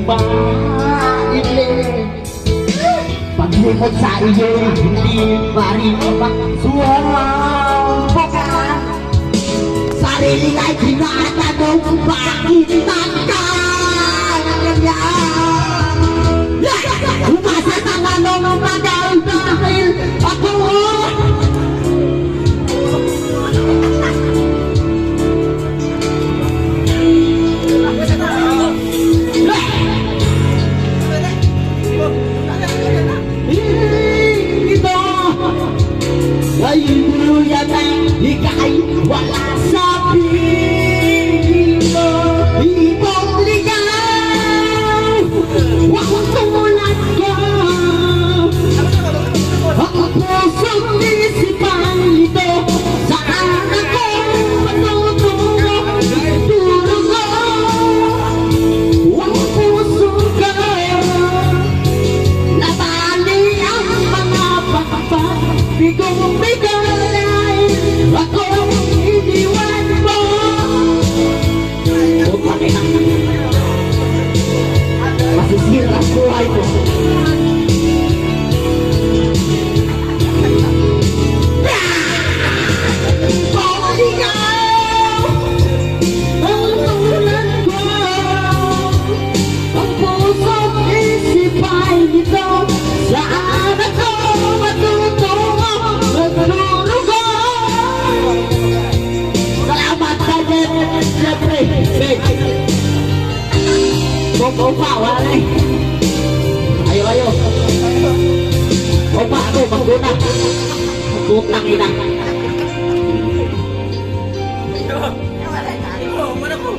mailin. Paglimot sa iyo, hindi pa rin magsuwang baka. Sarili ay tinatanong, bakit nagkaganyan? Umasa sa anong bagay dahil ako ay tuluyan na ika'y wala sa piling mo. Ibang ligaw, wakong tulad ko. Ang pusong isipan ito, saan ako matutungo? Turo ko, ang puso ko. Natali ang mga bigong-bigay, akong iniwan mo. O bakit na? Masisira ang buhay mo. Paligaw ang tulad ko. Ang pusong isipay nito, saan ako matutungo? Maglurugo. Salamat ka din, siyempre. Kung pa, wala na eh. Ayaw. Kung pa ako, maggunang. Maggunang ina. Ito, mana ko?